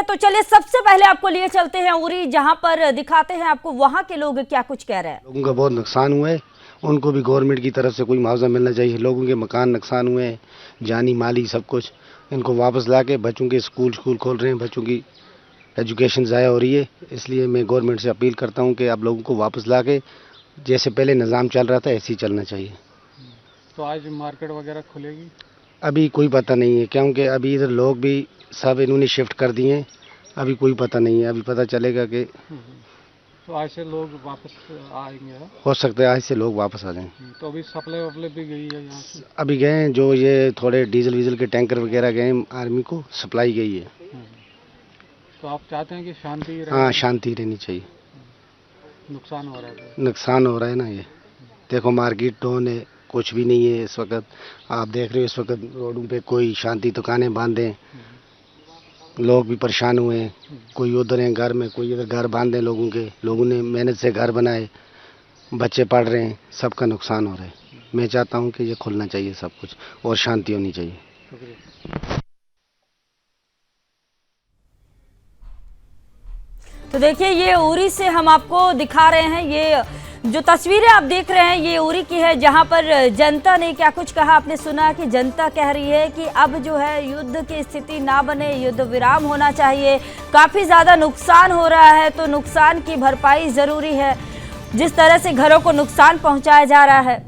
तो चलिए सबसे पहले आपको लिए चलते हैं उरी, जहां पर दिखाते हैं आपको वहां के लोग क्या कुछ कह रहे हैं। लोगों का बहुत नुकसान हुआ है, उनको भी गवर्नमेंट की तरफ से कोई मुआवजा मिलना चाहिए। लोगों के मकान नुकसान हुए हैं, जानी माली सब कुछ। इनको वापस ला के बच्चों के स्कूल खोल रहे हैं, बच्चों की एजुकेशन ज़ाया हो रही है। इसलिए मैं गवर्नमेंट से अपील करता हूँ कि आप लोगों को वापस ला के जैसे पहले निज़ाम चल रहा था ऐसे ही चलना चाहिए। तो आज मार्केट वगैरह खुलेगी? अभी कोई पता नहीं है, क्योंकि अभी इधर लोग भी सब इन्होंने शिफ्ट कर दिए हैं। अभी कोई पता नहीं है, अभी पता चलेगा कि तो आज से लोग वापस आएंगे? हो सकता है आज से लोग वापस आ जाएं। तो अभी सप्लाई वप्लाई भी गई है यहाँ से? अभी गए हैं, जो ये थोड़े डीजल वीजल के टैंकर वगैरह गए हैं, आर्मी को सप्लाई गई है। तो आप चाहते हैं कि शांति रहे? हाँ, शांति रहनी चाहिए। नुकसान हो रहा है? नुकसान हो रहा है ना, ये देखो मार्केट डाउन है, कुछ भी नहीं है इस वक्त। आप देख रहे हो इस वक्त रोडों पे कोई शांति, दुकानें बंद हैं, लोग भी परेशान हुए हैं। कोई उधर है घर में, कोई इधर घर बांध है लोगों के। लोगों ने मेहनत से घर बनाए, बच्चे पढ़ रहे हैं, सबका नुकसान हो रहा है। मैं चाहता हूँ कि ये खुलना चाहिए सब कुछ और शांति होनी चाहिए। तो देखिए ये उरी से हम आपको दिखा रहे हैं, ये जो तस्वीरें आप देख रहे हैं ये उरी की है, जहां पर जनता ने क्या कुछ कहा। आपने सुना कि जनता कह रही है कि अब जो है युद्ध की स्थिति ना बने, युद्ध विराम होना चाहिए। काफी ज्यादा नुकसान हो रहा है तो नुकसान की भरपाई जरूरी है। जिस तरह से घरों को नुकसान पहुंचाया जा रहा है,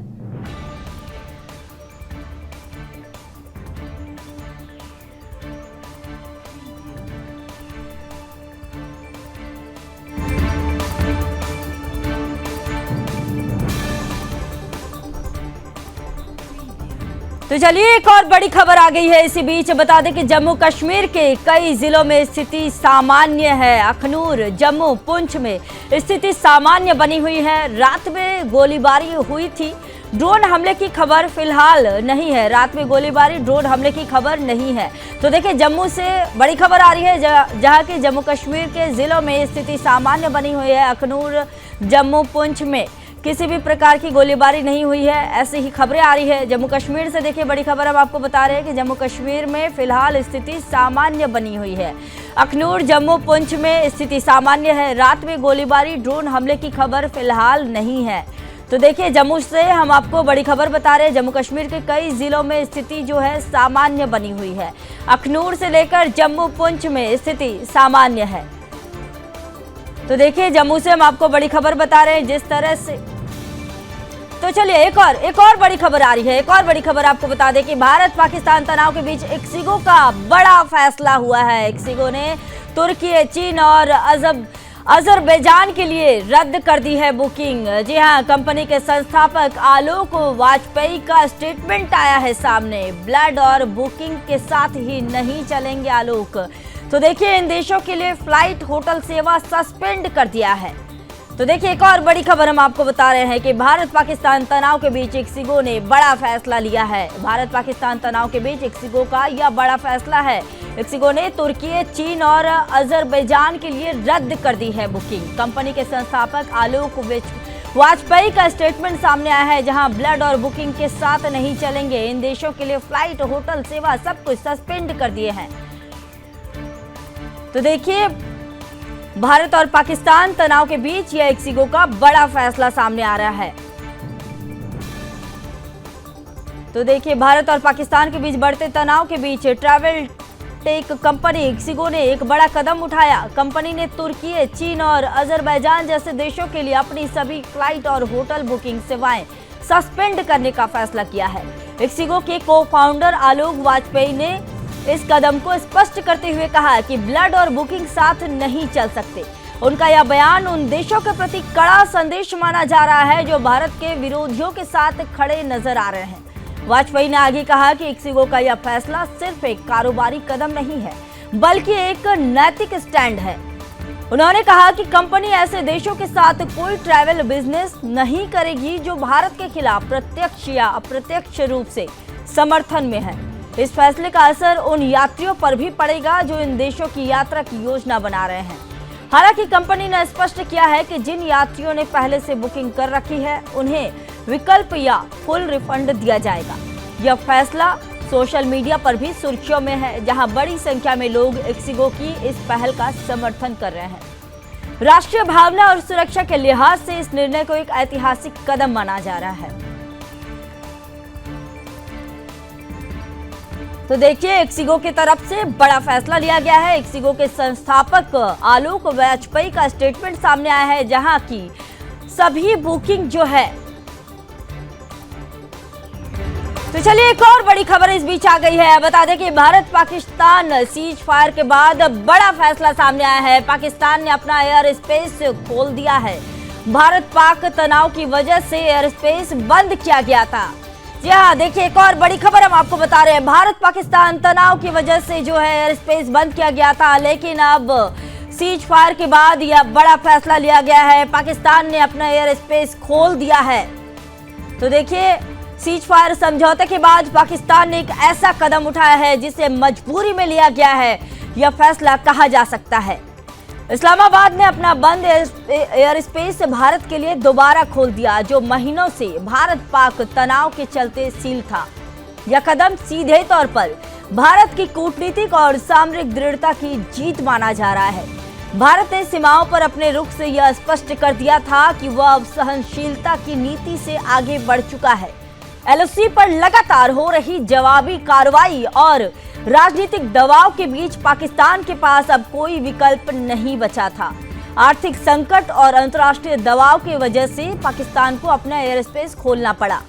तो चलिए एक और बड़ी खबर आ गई है। इसी बीच बता दें कि जम्मू कश्मीर के कई जिलों में स्थिति सामान्य है। अखनूर, जम्मू, पुंछ में स्थिति सामान्य बनी हुई है। रात में गोलीबारी हुई थी, ड्रोन हमले की खबर फिलहाल नहीं है। रात में गोलीबारी, ड्रोन हमले की खबर नहीं है। तो देखिए जम्मू से बड़ी खबर आ रही है, जहां की जम्मू कश्मीर के जिलों में स्थिति सामान्य बनी हुई है। अखनूर, जम्मू, पुंछ में किसी भी प्रकार की गोलीबारी नहीं हुई है, ऐसी ही खबरें आ रही है जम्मू कश्मीर से। देखिए बड़ी खबर हम आपको बता रहे हैं कि जम्मू कश्मीर में फिलहाल स्थिति सामान्य बनी हुई है। अखनूर, जम्मू, पुंछ में स्थिति सामान्य है। रात में गोलीबारी, ड्रोन हमले की खबर फिलहाल नहीं है। तो देखिए जम्मू से हम आपको बड़ी खबर बता रहे हैं, जम्मू कश्मीर के कई जिलों में स्थिति जो है सामान्य बनी हुई है। अखनूर से लेकर जम्मू, पुंछ में स्थिति सामान्य है। तो देखिए जम्मू से हम आपको बड़ी खबर बता रहे हैं जिस तरह से। तो चलिए एक और बड़ी खबर आ रही है। एक और बड़ी खबर आपको बता दें कि भारत पाकिस्तान तनाव के बीच इक्सिगो का बड़ा फैसला हुआ है। इक्सिगो ने तुर्की, चीन और अजरबैजान के लिए रद्द कर दी है बुकिंग। जी हां, कंपनी के संस्थापक आलोक वाजपेयी का स्टेटमेंट आया है सामने। ब्लड और बुकिंग के साथ ही नहीं चलेंगे आलोक। तो देखिए इन देशों के लिए फ्लाइट, होटल सेवा सस्पेंड कर दिया है। तो देखिए एक और बड़ी खबर हम आपको बता रहे हैं कि भारत पाकिस्तान तनाव के बीच इक्सिगो ने बड़ा फैसला लिया है। भारत पाकिस्तान तनाव के बीच इक्सिगो का यह बड़ा फैसला है। इक्सिगो ने तुर्की, चीन और अजरबैजान के लिए रद्द कर दी है बुकिंग। कंपनी के संस्थापक आलोक वाजपेयी का स्टेटमेंट सामने आया है, जहां ब्लड और बुकिंग के साथ नहीं चलेंगे। इन देशों के लिए फ्लाइट, होटल सेवा सब कुछ सस्पेंड कर दिए हैं। तो देखिए भारत और पाकिस्तान तनाव के बीच यह इक्सिगो का बड़ा फैसला सामने आ रहा है। तो देखिए भारत और पाकिस्तान के बीच बढ़ते तनाव के बीच ट्रैवल टेक कंपनी इक्सिगो ने एक बड़ा कदम उठाया। कंपनी ने तुर्की, चीन और अजरबैजान जैसे देशों के लिए अपनी सभी फ्लाइट और होटल बुकिंग सेवाएं सस्पेंड करने का फैसला किया है। इक्सिगो के को फाउंडर आलोक वाजपेयी ने इस कदम को स्पष्ट करते हुए कहा कि ब्लड और बुकिंग साथ नहीं चल सकते। उनका यह बयान उन देशों के प्रति कड़ा संदेश माना जा रहा है जो भारत के विरोधियों के साथ खड़े नजर आ रहे हैं। वाजपेयी ने आगे कहा कि इक्सिगो का यह फैसला सिर्फ एक कारोबारी कदम नहीं है, बल्कि एक नैतिक स्टैंड है। उन्होंने कहा कि कंपनी ऐसे देशों के साथ कोई ट्रैवल बिजनेस नहीं करेगी जो भारत के खिलाफ प्रत्यक्ष या अप्रत्यक्ष रूप से समर्थन में है। इस फैसले का असर उन यात्रियों पर भी पड़ेगा जो इन देशों की यात्रा की योजना बना रहे हैं। हालांकि कंपनी ने स्पष्ट किया है कि जिन यात्रियों ने पहले से बुकिंग कर रखी है उन्हें विकल्प या फुल रिफंड दिया जाएगा। यह फैसला सोशल मीडिया पर भी सुर्खियों में है, जहां बड़ी संख्या में लोग एक्सिगो की इस पहल का समर्थन कर रहे हैं। राष्ट्रीय भावना और सुरक्षा के लिहाज से इस निर्णय को एक ऐतिहासिक कदम माना जा रहा है। तो देखिए, एक्सिगो की तरफ से बड़ा फैसला लिया गया है। एक्सिगो के संस्थापक आलोक वाजपेयी का स्टेटमेंट सामने आया है, जहां की सभी बुकिंग जो है। तो चलिए, एक और बड़ी खबर इस बीच आ गई है। बता दें कि भारत पाकिस्तान सीज फायर के बाद बड़ा फैसला सामने आया है। पाकिस्तान ने अपना एयर स्पेस खोल दिया है। भारत पाक तनाव की वजह से एयर स्पेस बंद किया गया था। जी हाँ, देखिए, एक और बड़ी खबर हम आपको बता रहे हैं। भारत पाकिस्तान तनाव की वजह से जो है एयर स्पेस बंद किया गया था, लेकिन अब सीज फायर के बाद यह बड़ा फैसला लिया गया है। पाकिस्तान ने अपना एयर स्पेस खोल दिया है। तो देखिए, सीज फायर समझौते के बाद पाकिस्तान ने एक ऐसा कदम उठाया है जिसे मजबूरी में लिया गया है, यह फैसला कहा जा सकता है। इस्लामाबाद ने अपना बंद एयर स्पेस भारत के लिए दोबारा खोल दिया, जो महीनों से भारत पाक तनाव के चलते सील था। यह कदम सीधे तौर पर भारत की कूटनीतिक और सामरिक दृढ़ता की जीत माना जा रहा है। भारत ने सीमाओं पर अपने रुख से यह स्पष्ट कर दिया था कि वह अब सहनशीलता की नीति से आगे बढ़ चुका है। एलओसी पर लगातार हो रही जवाबी कार्रवाई और राजनीतिक दबाव के बीच पाकिस्तान के पास अब कोई विकल्प नहीं बचा था। आर्थिक संकट और अंतर्राष्ट्रीय दबाव की वजह से पाकिस्तान को अपना एयर स्पेस खोलना पड़ा,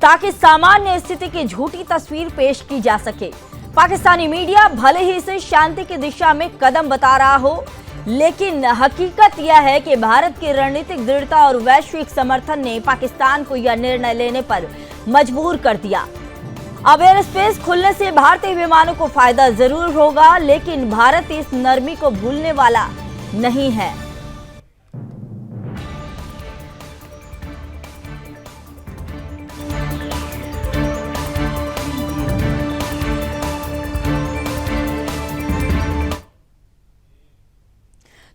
ताकि सामान्य स्थिति की झूठी तस्वीर पेश की जा सके। पाकिस्तानी मीडिया भले ही इसे शांति की दिशा में कदम बता रहा हो, लेकिन हकीकत यह है कि भारत की रणनीतिक दृढ़ता और वैश्विक समर्थन ने पाकिस्तान को यह निर्णय लेने पर मजबूर कर दिया। अब एयर स्पेस खुलने से भारतीय विमानों को फायदा जरूर होगा, लेकिन भारत इस नरमी को भूलने वाला नहीं है।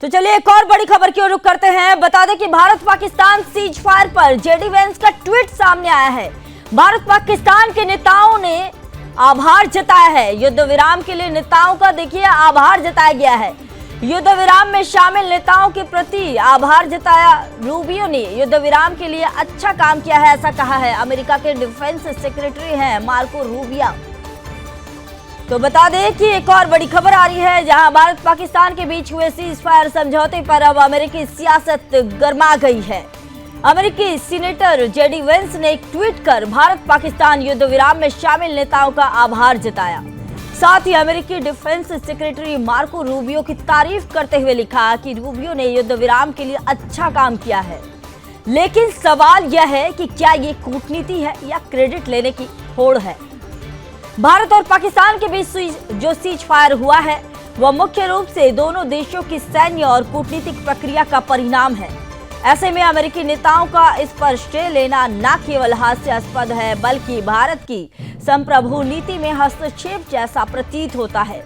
तो चलिए, एक और बड़ी खबर की ओर रुख करते हैं। बता दें कि भारत पाकिस्तान सीज फायर पर जेडी वेंस का ट्वीट सामने आया है। भारत पाकिस्तान के नेताओं ने आभार जताया है। युद्ध विराम के लिए नेताओं का देखिए आभार जताया गया है। युद्ध विराम में शामिल नेताओं के प्रति आभार जताया। रूबियो ने युद्ध विराम के लिए अच्छा काम किया है, ऐसा कहा है। अमेरिका के डिफेंस सेक्रेटरी हैं मार्को रूबियो। तो बता दें कि एक और बड़ी खबर आ रही है, जहां भारत पाकिस्तान के बीच हुए सीज फायर समझौते पर अब अमेरिकी सियासत गर्मा गई है। अमेरिकी सीनेटर जेडी वेंस ने एक ट्वीट कर भारत पाकिस्तान युद्ध विराम में शामिल नेताओं का आभार जताया। साथ ही अमेरिकी डिफेंस सेक्रेटरी मार्को रूबियो की तारीफ करते हुए लिखा कि रूबियो ने युद्ध विराम के लिए अच्छा काम किया है। लेकिन सवाल यह है कि क्या ये कूटनीति है या क्रेडिट लेने की होड़ है। भारत और पाकिस्तान के बीच जो सीज फायर हुआ है, वह मुख्य रूप से दोनों देशों की सैन्य और कूटनीतिक प्रक्रिया का परिणाम है। ऐसे में अमेरिकी नेताओं का इस पर श्रेय लेना न केवल हास्यास्पद है, बल्कि भारत की संप्रभु नीति में हस्तक्षेप जैसा प्रतीत होता है।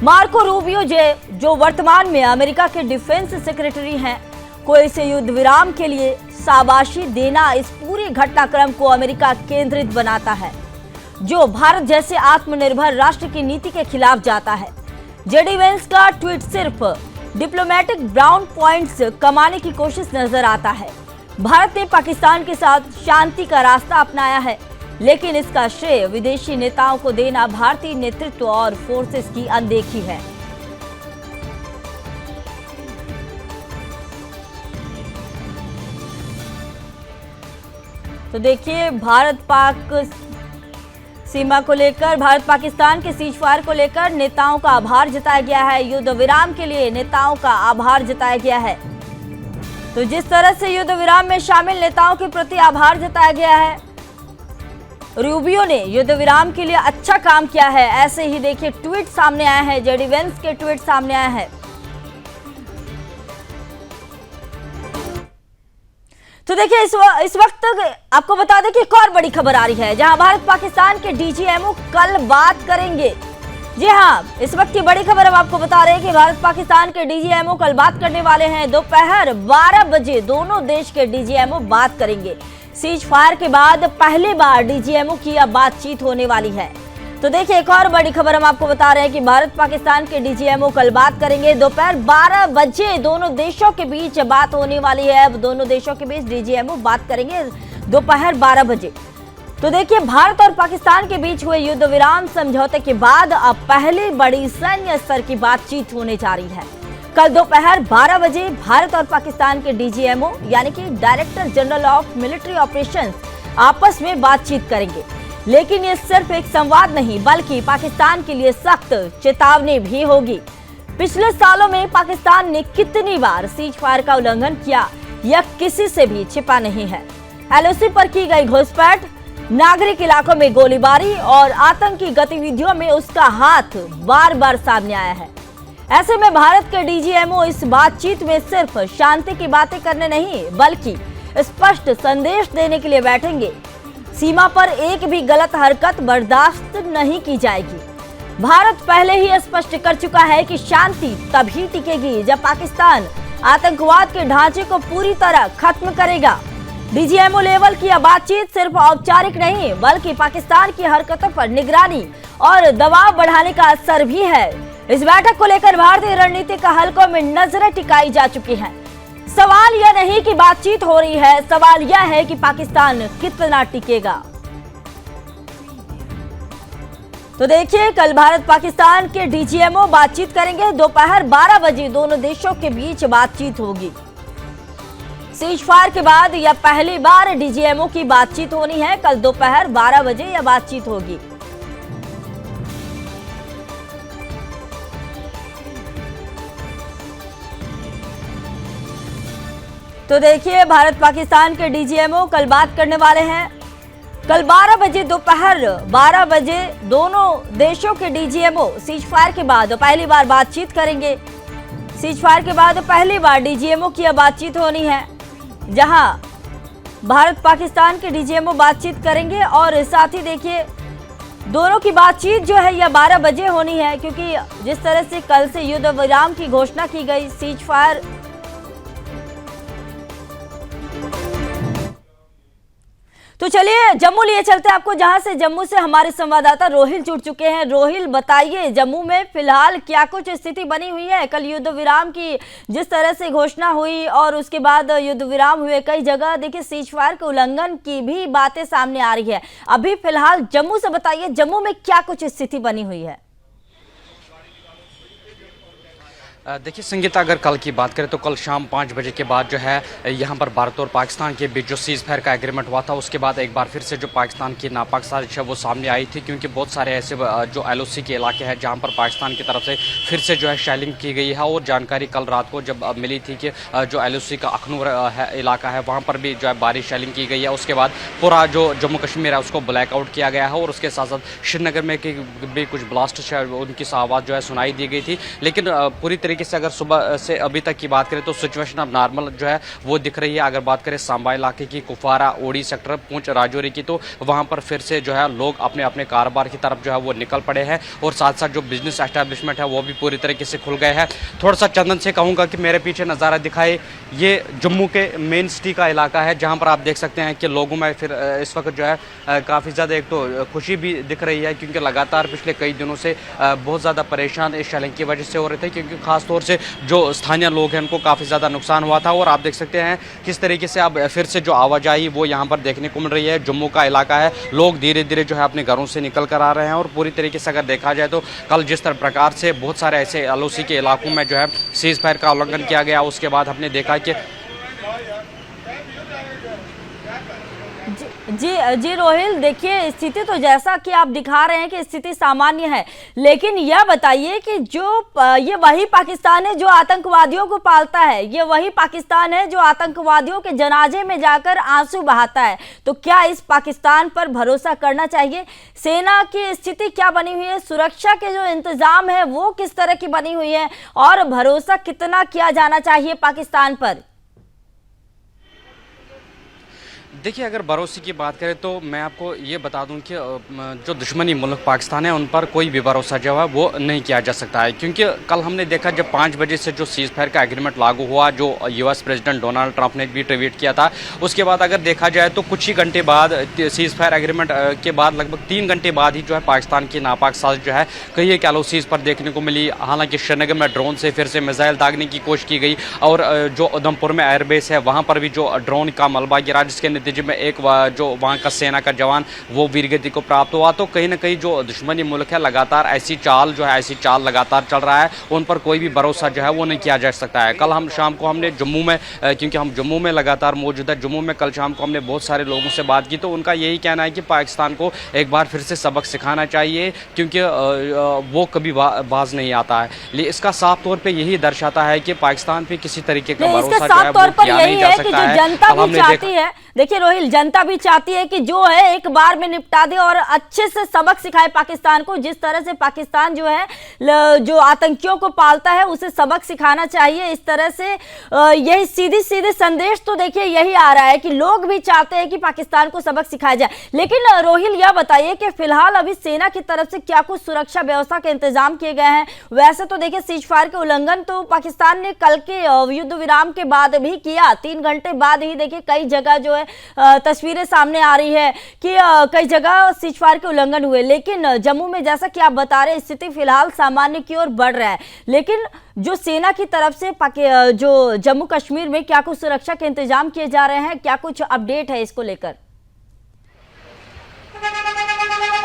मार्को रूबियो जो वर्तमान में अमेरिका के डिफेंस सेक्रेटरी हैं, को इसे युद्ध विराम के लिए शाबाशी देना इस पूरे घटनाक्रम को अमेरिका केंद्रित बनाता है, जो भारत जैसे आत्मनिर्भर राष्ट्र की नीति के खिलाफ जाता है। जेडी वेंस का ट्वीट सिर्फ डिप्लोमेटिक ब्राउन पॉइंट्स कमाने की कोशिश नजर आता है। भारत ने पाकिस्तान के साथ शांति का रास्ता अपनाया है, लेकिन इसका श्रेय विदेशी नेताओं को देना भारतीय नेतृत्व और फोर्सेस की अनदेखी है। तो देखिए, भारत पाक सीमा को लेकर, भारत पाकिस्तान के सीज फायर को लेकर नेताओं का आभार जताया गया है। युद्ध विराम के लिए नेताओं का आभार जताया गया है। तो जिस तरह से युद्ध विराम में शामिल नेताओं के प्रति आभार जताया गया है, रूबियो ने युद्ध विराम के लिए अच्छा काम किया है, ऐसे ही देखिए ट्वीट सामने आया है। जेडी वेंस के ट्वीट सामने आया है। तो देखिए, इस वक्त आपको बता दें कि एक और बड़ी खबर आ रही है, जहां भारत पाकिस्तान के डीजीएमओ कल बात करेंगे। जी हां, इस वक्त की बड़ी खबर हम आपको बता रहे हैं कि भारत पाकिस्तान के डीजीएमओ कल बात करने वाले हैं। दोपहर 12 बजे दोनों देश के डीजीएमओ बात करेंगे। सीज फायर के बाद पहली बार डीजीएमओ की अब बातचीत होने वाली है। तो देखिए एक और बड़ी खबर हम आपको बता रहे हैं कि भारत पाकिस्तान के डीजीएमओ कल बात करेंगे। दोपहर 12 बजे दोनों देशों के बीच बात होने वाली है। अब दोनों देशों के बीच डीजीएमओ बात करेंगे दोपहर 12 बजे। तो देखिए भारत और पाकिस्तान के बीच हुए युद्ध विराम समझौते के बाद अब पहली बड़ी सैन्य स्तर की बातचीत होने जा रही है। कल दोपहर 12 बजे भारत और पाकिस्तान के डीजीएमओ यानी कि director general of military operations आपस में बातचीत करेंगे। लेकिन ये सिर्फ एक संवाद नहीं बल्कि पाकिस्तान के लिए सख्त चेतावनी भी होगी। पिछले सालों में पाकिस्तान ने कितनी बार सीज फायर का उल्लंघन किया यह किसी से भी छिपा नहीं है। एलओसी पर की गई घुसपैठ, नागरिक इलाकों में गोलीबारी और आतंकी गतिविधियों में उसका हाथ बार बार सामने आया है। ऐसे में भारत के डीजीएमओ इस बातचीत में सिर्फ शांति की बातें करने नहीं बल्कि स्पष्ट संदेश देने के लिए बैठेंगे। सीमा पर एक भी गलत हरकत बर्दाश्त नहीं की जाएगी। भारत पहले ही स्पष्ट कर चुका है कि शांति तभी टिकेगी जब पाकिस्तान आतंकवाद के ढांचे को पूरी तरह खत्म करेगा। डीजीएमओ लेवल की यह बातचीत सिर्फ औपचारिक नहीं बल्कि पाकिस्तान की हरकतों पर निगरानी और दबाव बढ़ाने का असर भी है। इस बैठक को लेकर भारतीय रणनीतिक हलकों में नजरें टिकाई जा चुकी हैं। सवाल यह नहीं कि बातचीत हो रही है, सवाल यह है कि पाकिस्तान कितना टिकेगा। तो देखिए कल भारत पाकिस्तान के डीजीएमओ बातचीत करेंगे। दोपहर 12 बजे दोनों देशों के बीच बातचीत होगी। सीज फायर के बाद यह पहली बार डीजीएमओ की बातचीत होनी है। कल दोपहर 12 बजे यह बातचीत होगी। तो देखिए भारत पाकिस्तान के डीजीएमओ कल बात करने वाले हैं। कल 12 बजे दोपहर 12 बजे दोनों देशों के डीजीएमओ सीज फायर के बाद पहली बार बातचीत करेंगे। सीज फायर के बाद पहली बार डीजीएमओ की बातचीत होनी है, जहां भारत पाकिस्तान के डीजीएमओ बातचीत करेंगे। और साथ ही देखिए दोनों की बातचीत जो है यह 12 बजे होनी है, क्योंकि जिस तरह से कल से युद्ध विराम की घोषणा की गई, सीज फायर। तो चलिए जम्मू लिए चलते हैं आपको, जहां से जम्मू से हमारे संवाददाता रोहिल जुड़ चुके हैं। रोहिल बताइए जम्मू में फिलहाल क्या कुछ स्थिति बनी हुई है? कल युद्ध विराम की जिस तरह से घोषणा हुई और उसके बाद युद्ध विराम हुए, कई जगह देखिए सीज फायर के उल्लंघन की भी बातें सामने आ रही है। अभी फिलहाल जम्मू से बताइए जम्मू में क्या कुछ स्थिति बनी हुई है? देखिए संगीता, अगर कल की बात करें तो कल शाम 5 बजे के बाद जो है यहाँ पर भारत और पाकिस्तान के बीच जो सीज फायर का एग्रीमेंट हुआ था, उसके बाद एक बार फिर से जो पाकिस्तान की नापाक साजिश है वो सामने आई थी, क्योंकि बहुत सारे ऐसे जो एलओसी के इलाके हैं जहाँ पर पाकिस्तान की तरफ से फिर से जो है शेलिंग की गई है। और जानकारी कल रात को जब मिली थी कि जो एलओसी का अखनूर इलाका है वहाँ पर भी जो है भारी शेलिंग की गई है। उसके बाद पूरा जो जम्मू कश्मीर है उसको ब्लैकआउट किया गया है और उसके साथ साथ श्रीनगर में भी कुछ ब्लास्ट उनकी आवाज़ जो है सुनाई दी गई थी। लेकिन पूरी तरीके से अगर सुबह से अभी तक की बात करें तो सिचुएशन अब नॉर्मल जो है वो दिख रही है। अगर बात करें सांबा इलाके की, कुपवारा, ओडी सेक्टर, पुंछ, राजौरी की, तो वहां पर फिर से जो है लोग अपने अपने कारोबार की तरफ जो है वो निकल पड़े हैं और साथ साथ जो बिजनेस एस्टैब्लिशमेंट है वो भी पूरी तरीके से खुल गए हैं। थोड़ा सा चंदन से कहूँगा कि मेरे पीछे नज़ारा दिखाए, ये जम्मू के मेन सिटी का इलाका है जहाँ पर आप देख सकते हैं कि लोगों में फिर इस वक्त जो है काफ़ी ज़्यादा एक तो खुशी भी दिख रही है, क्योंकि लगातार पिछले कई दिनों से बहुत ज़्यादा परेशान इस शेलिंग की वजह से हो रहे थे, क्योंकि खासतौर से जो स्थानीय लोग हैं उनको काफ़ी ज़्यादा नुकसान हुआ था। और आप देख सकते हैं किस तरीके से अब फिर से जो आवाजाही वो यहाँ पर देखने को मिल रही है। जम्मू का इलाका है, लोग धीरे धीरे जो है अपने घरों से निकल कर आ रहे हैं। और पूरी तरीके से अगर देखा जाए तो कल जिस तरह प्रकार से बहुत सारे ऐसे एलओसी के इलाकों में जो है सीज फायर का उल्लंघन किया गया, उसके बाद हमने देखा कि जी रोहिल, देखिए स्थिति तो जैसा कि आप दिखा रहे हैं कि स्थिति सामान्य है, लेकिन यह बताइए कि जो ये वही पाकिस्तान है जो आतंकवादियों को पालता है, ये वही पाकिस्तान है जो आतंकवादियों के जनाजे में जाकर आंसू बहाता है। तो क्या इस पाकिस्तान पर भरोसा करना चाहिए? सेना की स्थिति क्या बनी हुई है? सुरक्षा के जो इंतजाम है वो किस तरह की बनी हुई है? और भरोसा कितना किया जाना चाहिए पाकिस्तान पर? देखिए, अगर भरोसे की बात करें तो मैं आपको ये बता दूं कि जो दुश्मनी मुल्क पाकिस्तान है उन पर कोई भी भरोसा जो है वो नहीं किया जा सकता है, क्योंकि कल हमने देखा जब 5 बजे से जो सीज़ फायर का एग्रीमेंट लागू हुआ, जो यूएस प्रेसिडेंट डोनाल्ड ट्रंप ने भी ट्वीट किया था, उसके बाद अगर देखा जाए तो कुछ ही घंटे बाद सीज़ फायर एग्रीमेंट के बाद लगभग 3 घंटे बाद ही जो है पाकिस्तान की नापाक साजिश जो है कई एक एलओसीज़ पर देखने को मिली। हालांकि श्रीनगर में ड्रोन से फिर से मिसाइल दागने की कोशिश की गई और जो उधमपुर में एयरबेस है वहाँ पर भी जो ड्रोन का मलबा गिरा, जिसके नतीजे में एक जो वहाँ का सेना का जवान वो वीरगति को प्राप्त हुआ। तो कहीं ना कहीं जो दुश्मनी मुल्क है लगातार ऐसी चाल लगातार चल रहा है, उन पर कोई भी भरोसा जो है वो नहीं किया जा सकता है। कल हम शाम को हमने जम्मू में, क्योंकि हम जम्मू में लगातार मौजूद है, जम्मू में कल शाम को हमने बहुत सारे लोगों से बात की, तो उनका यही कहना है कि पाकिस्तान को एक बार फिर से सबक सिखाना चाहिए, क्योंकि वो कभी बाज नहीं आता है। इसका साफ तौर पर यही दर्शाता है कि पाकिस्तान पर किसी तरीके का भरोसा जो है वो किया नहीं जा सकता है। जनता भी चाहती है, देखिए रोहिल, जनता भी चाहती है कि जो है एक बार में निपटा दे और अच्छे से सबक सिखाए पाकिस्तान को। जिस तरह से पाकिस्तान जो है जो आतंकियों को पालता है उसे सबक सिखाना चाहिए। इस तरह से यही सीधे संदेश तो देखिए यही आ रहा है कि लोग भी चाहते हैं कि पाकिस्तान को सबक सिखाया जाए। लेकिन रोहिल, यह बताइए कि फिलहाल अभी सेना की तरफ से क्या कुछ सुरक्षा व्यवस्था के इंतजाम किए गए हैं? वैसे तो देखिए सीज फायर के उल्लंघन तो पाकिस्तान ने कल के युद्ध विराम के बाद भी किया, 3 घंटे बाद ही देखिए कई जगह जो है तस्वीरें सामने आ रही है कि कई जगह सीज फायर के उल्लंघन हुए। लेकिन जम्मू में जैसा कि आप बता रहे, स्थिति फिलहाल सामान्य की ओर बढ़ रहा है। लेकिन जो सेना की तरफ से जो जम्मू कश्मीर में क्या कुछ सुरक्षा के इंतजाम किए जा रहे हैं, क्या कुछ अपडेट है इसको लेकर?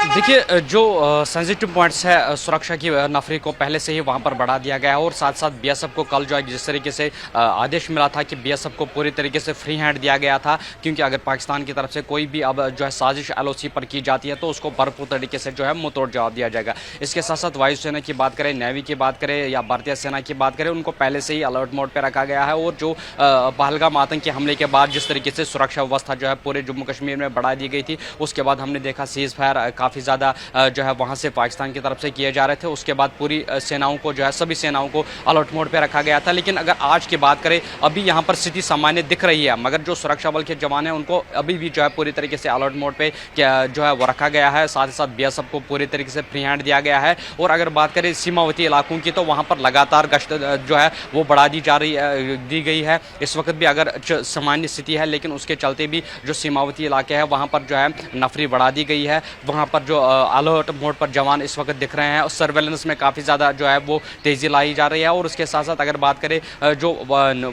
देखिए, जो सेंसिटिव पॉइंट्स है सुरक्षा की नफरी को पहले से ही वहां पर बढ़ा दिया गया है और साथ साथ बीएसएफ को कल जो है जिस तरीके से आदेश मिला था कि बीएसएफ को पूरी तरीके से फ्री हैंड दिया गया था, क्योंकि अगर पाकिस्तान की तरफ से कोई भी अब जो है साजिश एलओसी पर की जाती है तो उसको भरपूर तरीके से जो है मुंहतोड़ जवाब दिया जाएगा। इसके साथ साथ वायुसेना की बात करें, नेवी की बात करें या भारतीय सेना की बात करें, उनको पहले से ही अलर्ट मोड पर रखा गया है। और जो पहलगाम आतंकी हमले के बाद जिस तरीके से सुरक्षा व्यवस्था जो है पूरे जम्मू कश्मीर में बढ़ा दी गई थी, उसके बाद हमने देखा सीज फायर काफ़ी ज़्यादा जो है वहाँ से पाकिस्तान की तरफ से किए जा रहे थे। उसके बाद पूरी सेनाओं को जो है सभी सेनाओं को अलर्ट मोड पे रखा गया था। लेकिन अगर आज की बात करें, अभी यहाँ पर स्थिति सामान्य दिख रही है, मगर जो सुरक्षा बल के जवान हैं उनको अभी भी जो है पूरी तरीके से अलर्ट मोड पे जो है वो रखा गया है। साथ ही साथ बीएसएफ को पूरी तरीके से फ्री हैंड दिया गया है। और अगर बात करें सीमावर्ती इलाकों की, तो वहाँ पर लगातार गश्त जो है वो बढ़ा दी गई है। इस वक्त भी अगर सामान्य स्थिति है, लेकिन उसके चलते भी जो सीमावर्ती इलाके हैं वहाँ पर जो है नफरी बढ़ा दी गई है। वहाँ पर जो अलर्ट मोड पर जवान इस वक्त दिख रहे हैं और सर्वेलेंस में काफ़ी ज़्यादा जो है वो तेज़ी लाई जा रही है। और उसके साथ साथ अगर बात करें जो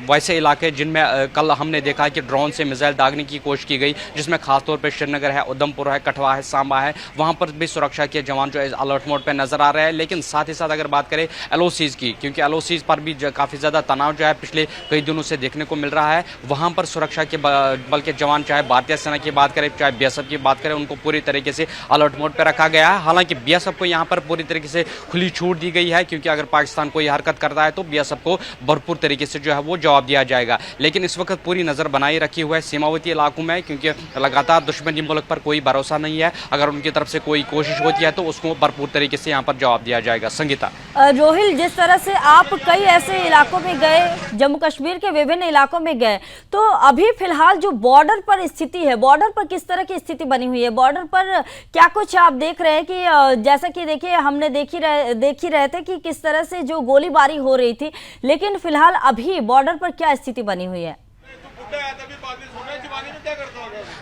वैसे इलाके जिनमें कल हमने देखा कि ड्रोन से मिसाइल दागने की कोशिश की गई, जिसमें खासतौर पर श्रीनगर है, उधमपुर है, कठवा है, सांबा है, वहाँ पर भी सुरक्षा के जवान जो है अलर्ट मोड पर नजर आ रहे हैं। लेकिन साथ ही साथ अगर बात करें एलओसीज़ की, क्योंकि एलओसीज़ पर भी काफ़ी ज़्यादा तनाव जो है पिछले कई दिनों से देखने को मिल रहा है, वहाँ पर सुरक्षा के बल के जवान, चाहे भारतीय सेना की बात करें चाहे बीएसएफ की बात करें, उनको पूरी तरीके से अलर्ट मोड पर रखा गया है। हालांकि बीएसएफ को यहाँ पर पूरी तरीके से खुली छूट दी गई है, क्योंकि अगर पाकिस्तान कोई हरकत करता है तो बीएसएफ को भरपूर तरीके से जो है वो जवाब दिया जाएगा। लेकिन इस वक्त पूरी नज़र बनाई रखी हुआ है सीमावर्ती इलाकों में, क्योंकि लगातार दुश्मनी मुल्क पर कोई भरोसा नहीं है। अगर उनकी तरफ से कोई कोशिश होती है तो उसको भरपूर तरीके से यहाँ पर जवाब दिया जाएगा। संगीता, रोहिल, जिस तरह से आप कई ऐसे इलाकों में गए, जम्मू कश्मीर के विभिन्न इलाकों में गए, तो अभी फिलहाल जो बॉर्डर पर स्थिति है, बॉर्डर पर किस तरह की स्थिति बनी हुई है? बॉर्डर पर क्या कुछ आप देख रहे हैं कि जैसा कि देखिए हमने देख ही रहे थे कि किस तरह से जो गोलीबारी हो रही थी, लेकिन फिलहाल अभी बॉर्डर पर क्या स्थिति बनी हुई है?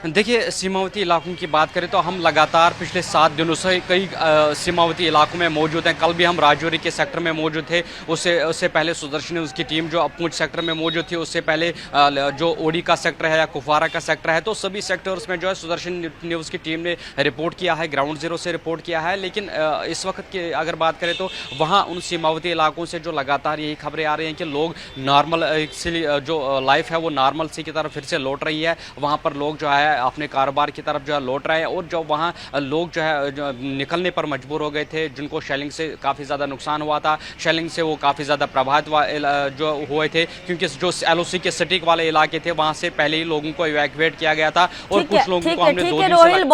देखिए, सीमावर्ती इलाकों की बात करें तो हम लगातार पिछले 7 दिनों से कई सीमावर्ती इलाकों में मौजूद हैं। कल भी हम राजौरी के सेक्टर में मौजूद थे, उससे पहले सुदर्शन उसकी टीम जो पुंछ सेक्टर में मौजूद थी, उससे पहले जो ओडी का सेक्टर है या कुफवारा का सेक्टर है, तो सभी सेक्टर्स में जो है सुदर्शन न्यूज़ की टीम ने रिपोर्ट किया है, ग्राउंड जीरो से रिपोर्ट किया है। लेकिन इस वक्त की अगर बात करें तो वहाँ उन सीमावर्ती इलाकों से जो लगातार यही खबरें आ रही हैं कि लोग नॉर्मल जो लाइफ है वो नॉर्मल सी की तरफ फिर से लौट रही है। वहाँ पर लोग जो है अपने कारोबार की तरफ जो है लौट रहे हैं। और जो वहाँ लोग जो है निकलने पर मजबूर हो गए थे, जिनको शेलिंग से काफ़ी ज़्यादा नुकसान हुआ था, शेलिंग से वो काफ़ी ज़्यादा प्रभावित जो हुए थे, क्योंकि जो एलओसी के सटीक वाले इलाके थे वहाँ से पहले ही लोगों को इवैक्यूएट किया गया था और कुछ लोगों को हमने 2 दिन से